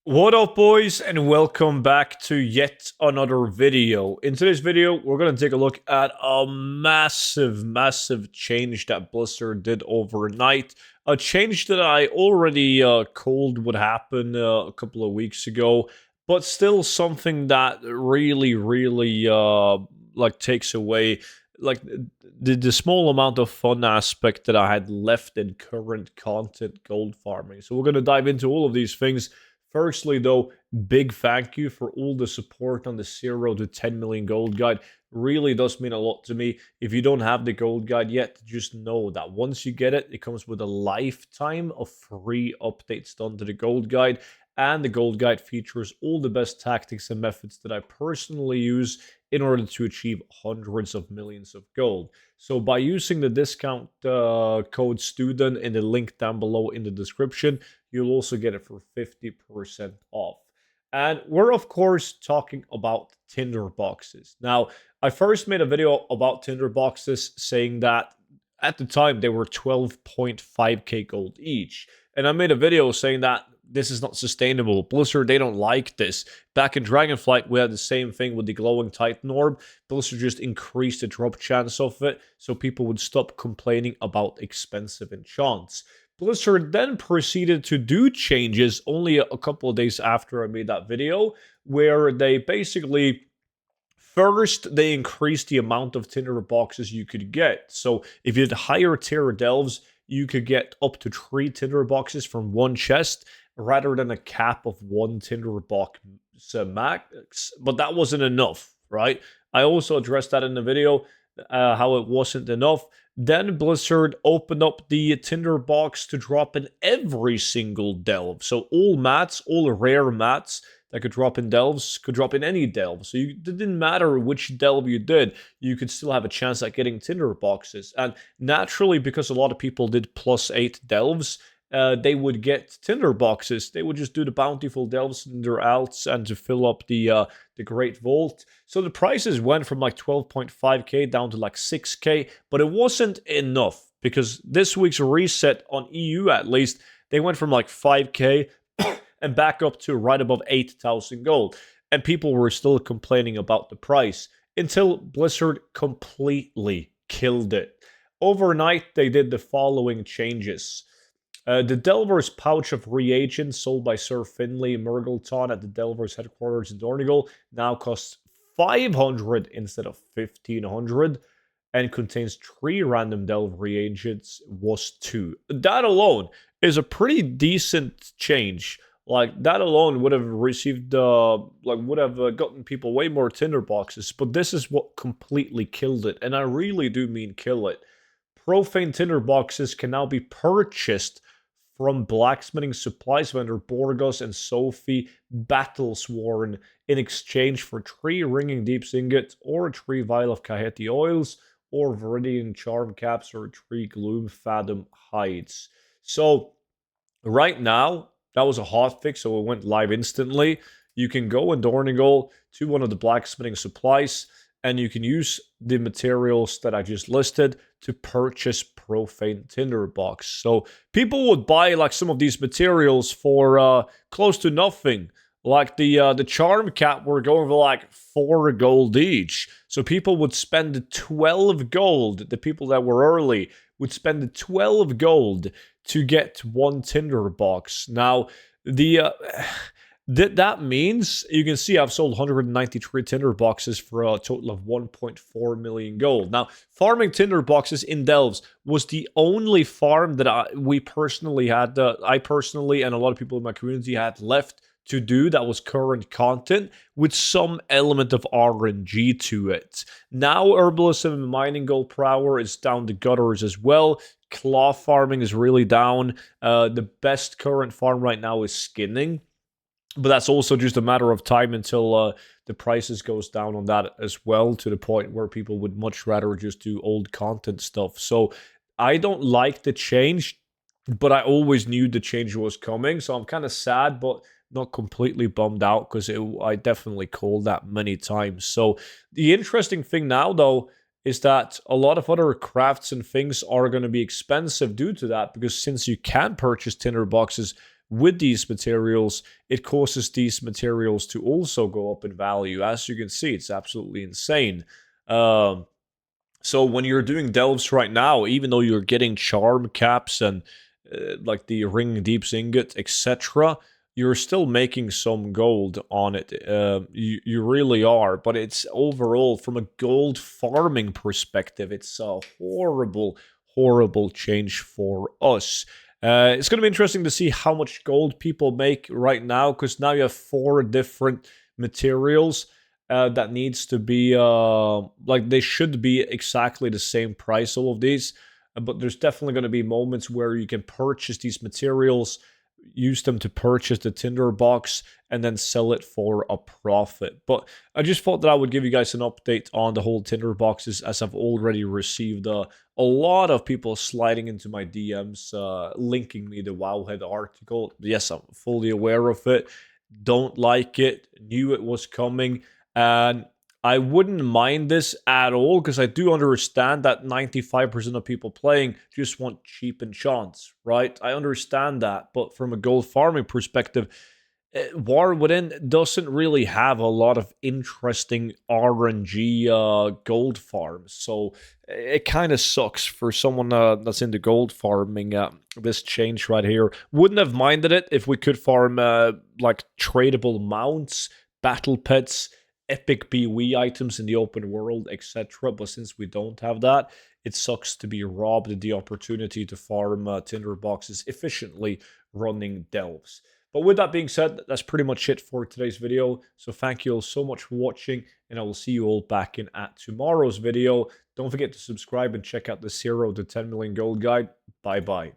What up, boys, and welcome back to yet another video. In today's video, we're going to take a look at a massive change that Blizzard did overnight. A change that I already called would happen a couple of weeks ago, but still something that really like takes away like the small amount of fun aspect that I had left in current content gold farming. So we're going to dive into all of these things. Firstly, though, big thank you for all the support on the 0 to 10 million gold guide. Really does mean a lot to me. If you don't have the gold guide yet, just know that once you get it, it comes with a lifetime of free updates done to the gold guide. And the gold guide features all the best tactics and methods that I personally use in order to achieve hundreds of millions of gold. So by using the discount code STUDENT in the link down below in the description, you'll also get it for 50% off. And we're, of course, talking about Tinder boxes. Now, I first made a video about Tinder boxes saying that at the time they were 12.5k gold each. And I made a video saying that this is not sustainable. Blizzard, they don't like this. Back in Dragonflight, we had the same thing with the glowing Titan orb. Blizzard just increased the drop chance of it, so people would stop complaining about expensive enchants. Blizzard then proceeded to do changes only a couple of days after I made that video, where they basically first they increased the amount of Tinder boxes you could get. So if you had higher tier delves, you could get up to 3 Tinder boxes from one chest rather than a cap of 1 Tinder box max. But that wasn't enough, right? I also addressed that in the video, how it wasn't enough. Then Blizzard opened up the Tinder box to drop in every single delve. So all mats, all rare mats that could drop in delves could drop in any delve. So it didn't matter which delve you did, you could still have a chance at getting Tinder boxes. And naturally, because a lot of people did +8 delves, they would get Tinder boxes. They would just do the bountiful delves in their alts and to fill up the Great Vault. So the prices went from like 12.5k down to like 6k, but it wasn't enough because this week's reset on EU at least, they went from like 5k and back up to right above 8,000 gold. And people were still complaining about the price until Blizzard completely killed it. Overnight, they did the following changes. The Delver's pouch of reagents sold by Sir Finley Murgleton at the Delver's headquarters in Dornigal now costs 500 instead of 1500 and contains 3 random Delver reagents, was 2. That alone is a pretty decent change. Like, that alone would have received, would have gotten people way more Tinder boxes, but this is what completely killed it, and I really do mean kill it. Profane Tinder boxes can now be purchased from blacksmithing supplies vendor Borgos and Sophie Battlesworn in exchange for 3 ringing deep ingots or 3 vial of Kaheti oils or Viridian charm caps or 3 gloom fathom hides. So right now, that was a hotfix, so it went live instantly. You can go in Dornigal to one of the blacksmithing supplies, and you can use the materials that I just listed to purchase Profane Tinder box. So people would buy like some of these materials for close to nothing. Like the charm cap were going for like 4 gold each. So people would spend 12 gold. The people that were early would spend 12 gold to get 1 Tinder box. Now, that means, you can see I've sold 193 Tinder boxes for a total of 1.4 million gold. Now, farming Tinder boxes in delves was the only farm that I personally and a lot of people in my community had left to do that was current content with some element of RNG to it. Now, herbalism and mining gold per hour is down the gutters as well. Claw farming is really down. The best current farm right now is skinning. But that's also just a matter of time until the prices goes down on that as well, to the point where people would much rather just do old content stuff. So I don't like the change, but I always knew the change was coming. So I'm kind of sad, but not completely bummed out because I definitely called that many times. So the interesting thing now, though, is that a lot of other crafts and things are going to be expensive due to that, because since you can purchase Tinder boxes with these materials, it causes these materials to also go up in value. As you can see, it's absolutely insane. So when you're doing delves right now, even though you're getting charm caps and like the ring deeps ingot, etc., you're still making some gold on it. You really are, but it's overall from a gold farming perspective, it's a horrible change for us. It's going to be interesting to see how much gold people make right now, because now you have 4 different materials that needs to be like they should be exactly the same price, all of these, but there's definitely going to be moments where you can purchase these materials, use them to purchase the tinder box, and then sell it for a profit. But I just thought that I would give you guys an update on the whole tinder boxes, as I've already received a lot of people sliding into my DMs linking me the Wowhead article. Yes, I'm fully aware of it, don't like it, knew it was coming, and I wouldn't mind this at all, because I do understand that 95% of people playing just want cheap enchants, right? I understand that, but from a gold farming perspective, War Within doesn't really have a lot of interesting RNG gold farms, so it kind of sucks for someone that's into gold farming. This change right here, wouldn't have minded it if we could farm like tradable mounts, battle pets, epic BOE items in the open world, etc. But since we don't have that, it sucks to be robbed of the opportunity to farm tinder boxes efficiently running delves. But with that being said, that's pretty much it for today's video. So thank you all so much for watching, and I will see you all back in at tomorrow's video. Don't forget to subscribe and check out the 0 to 10 million gold guide. Bye bye.